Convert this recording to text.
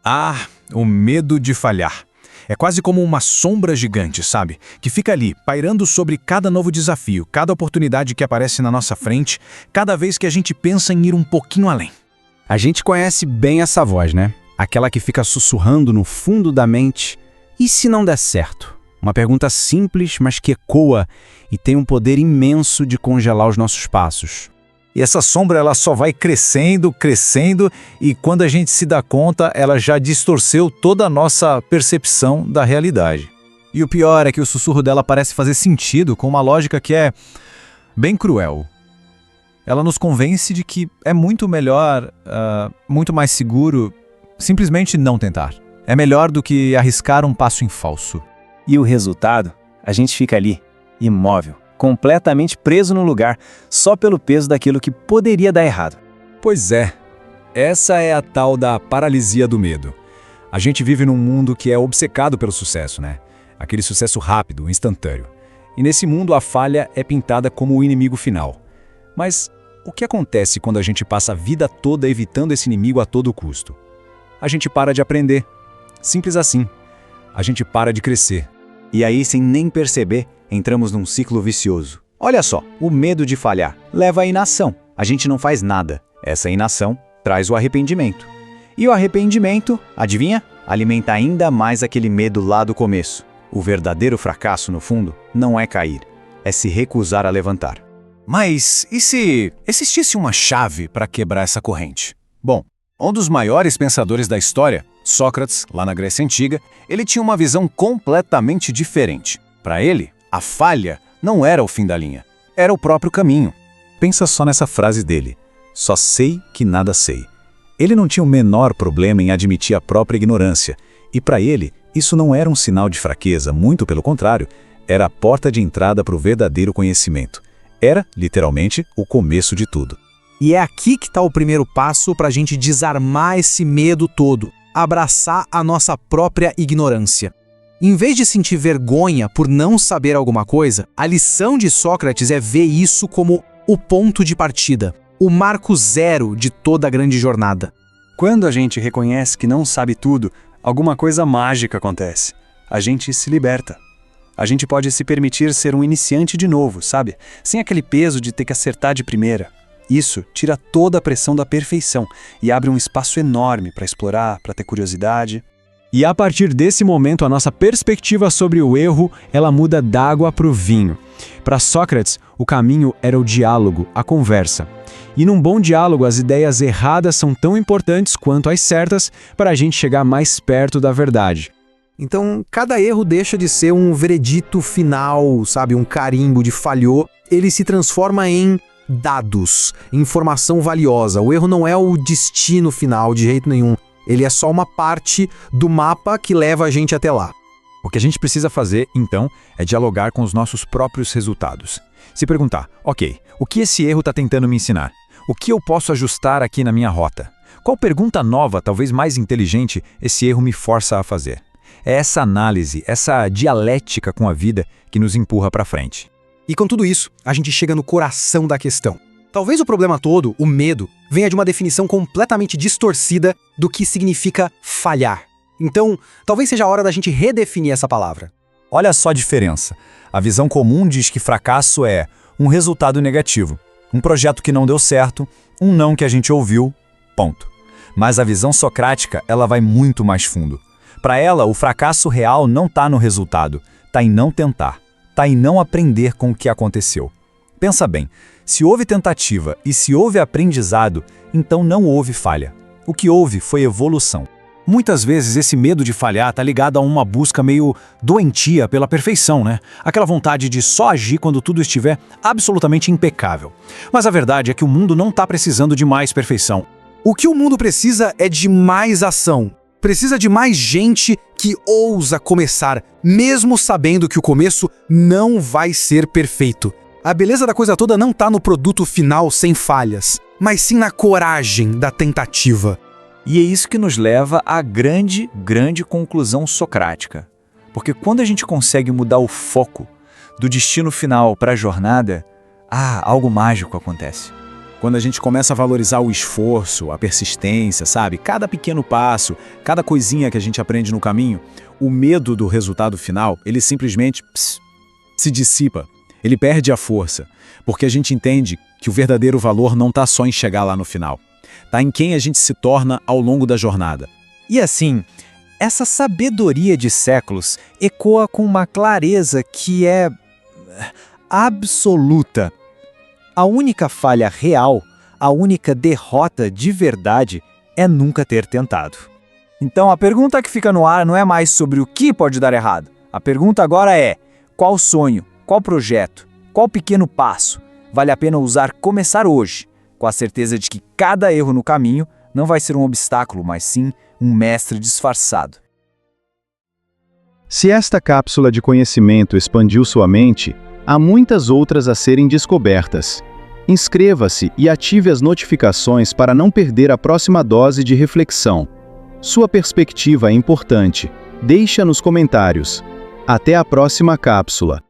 Ah, o medo de falhar. É quase como uma sombra gigante, sabe? Que fica ali, pairando sobre cada novo desafio, cada oportunidade que aparece na nossa frente, cada vez que a gente pensa em ir um pouquinho além. A gente conhece bem essa voz, né? Aquela que fica sussurrando no fundo da mente. E se não der certo? Uma pergunta simples, mas que ecoa e tem um poder imenso de congelar os nossos passos. E essa sombra ela só vai crescendo, crescendo, e quando a gente se dá conta, ela já distorceu toda a nossa percepção da realidade. E o pior é que o sussurro dela parece fazer sentido com uma lógica que é bem cruel. Ela nos convence de que é muito melhor, muito mais seguro, simplesmente não tentar. É melhor do que arriscar um passo em falso. E o resultado? A gente fica ali, imóvel, completamente preso no lugar, só pelo peso daquilo que poderia dar errado. Pois é, essa é a tal da paralisia do medo. A gente vive num mundo que é obcecado pelo sucesso, né? Aquele sucesso rápido, instantâneo. E nesse mundo a falha é pintada como o inimigo final. Mas o que acontece quando a gente passa a vida toda evitando esse inimigo a todo custo? A gente para de aprender. Simples assim. A gente para de crescer. E aí, sem nem perceber, entramos num ciclo vicioso. Olha só, o medo de falhar leva à inação. A gente não faz nada. Essa inação traz o arrependimento. E o arrependimento, adivinha? Alimenta ainda mais aquele medo lá do começo. O verdadeiro fracasso, no fundo, não é cair, é se recusar a levantar. Mas e se existisse uma chave para quebrar essa corrente? Bom, um dos maiores pensadores da história, Sócrates, lá na Grécia Antiga, ele tinha uma visão completamente diferente. Para ele, a falha não era o fim da linha, era o próprio caminho. Pensa só nessa frase dele: só sei que nada sei. Ele não tinha o menor problema em admitir a própria ignorância, e para ele, isso não era um sinal de fraqueza, muito pelo contrário, era a porta de entrada para o verdadeiro conhecimento. Era, literalmente, o começo de tudo. E é aqui que está o primeiro passo para a gente desarmar esse medo todo, abraçar a nossa própria ignorância. Em vez de sentir vergonha por não saber alguma coisa, a lição de Sócrates é ver isso como o ponto de partida, o marco zero de toda a grande jornada. Quando a gente reconhece que não sabe tudo, alguma coisa mágica acontece. A gente se liberta. A gente pode se permitir ser um iniciante de novo, sabe? Sem aquele peso de ter que acertar de primeira. Isso tira toda a pressão da perfeição e abre um espaço enorme para explorar, para ter curiosidade. E a partir desse momento, a nossa perspectiva sobre o erro, ela muda d'água para o vinho. Para Sócrates, o caminho era o diálogo, a conversa. E num bom diálogo, as ideias erradas são tão importantes quanto as certas para a gente chegar mais perto da verdade. Então, cada erro deixa de ser um veredito final, sabe? Um carimbo de falhou. Ele se transforma em dados, informação valiosa. O erro não é o destino final de jeito nenhum. Ele é só uma parte do mapa que leva a gente até lá. O que a gente precisa fazer, então, é dialogar com os nossos próprios resultados. Se perguntar, ok, o que esse erro está tentando me ensinar? O que eu posso ajustar aqui na minha rota? Qual pergunta nova, talvez mais inteligente, esse erro me força a fazer? É essa análise, essa dialética com a vida que nos empurra para frente. E com tudo isso, a gente chega no coração da questão. Talvez o problema todo, o medo, venha de uma definição completamente distorcida do que significa falhar. Então, talvez seja a hora da gente redefinir essa palavra. Olha só a diferença. A visão comum diz que fracasso é um resultado negativo, um projeto que não deu certo, um não que a gente ouviu, ponto. Mas a visão socrática, ela vai muito mais fundo. Para ela, o fracasso real não está no resultado, está em não tentar, está em não aprender com o que aconteceu. Pensa bem, se houve tentativa e se houve aprendizado, então não houve falha. O que houve foi evolução. Muitas vezes esse medo de falhar está ligado a uma busca meio doentia pela perfeição, né? Aquela vontade de só agir quando tudo estiver absolutamente impecável. Mas a verdade é que o mundo não está precisando de mais perfeição. O que o mundo precisa é de mais ação. Precisa de mais gente que ousa começar, mesmo sabendo que o começo não vai ser perfeito. A beleza da coisa toda não está no produto final sem falhas, mas sim na coragem da tentativa. E é isso que nos leva à grande conclusão socrática. Porque quando a gente consegue mudar o foco do destino final para a jornada, algo mágico acontece. Quando a gente começa a valorizar o esforço, a persistência, sabe? Cada pequeno passo, cada coisinha que a gente aprende no caminho, o medo do resultado final, ele simplesmente se dissipa. Ele perde a força, porque a gente entende que o verdadeiro valor não está só em chegar lá no final. Está em quem a gente se torna ao longo da jornada. E assim, essa sabedoria de séculos ecoa com uma clareza que é absoluta. A única falha real, a única derrota de verdade é nunca ter tentado. Então a pergunta que fica no ar não é mais sobre o que pode dar errado. A pergunta agora é: qual sonho, qual projeto, qual pequeno passo vale a pena usar começar hoje, com a certeza de que cada erro no caminho não vai ser um obstáculo, mas sim um mestre disfarçado. Se esta cápsula de conhecimento expandiu sua mente, há muitas outras a serem descobertas. Inscreva-se e ative as notificações para não perder a próxima dose de reflexão. Sua perspectiva é importante. Deixa nos comentários. Até a próxima cápsula.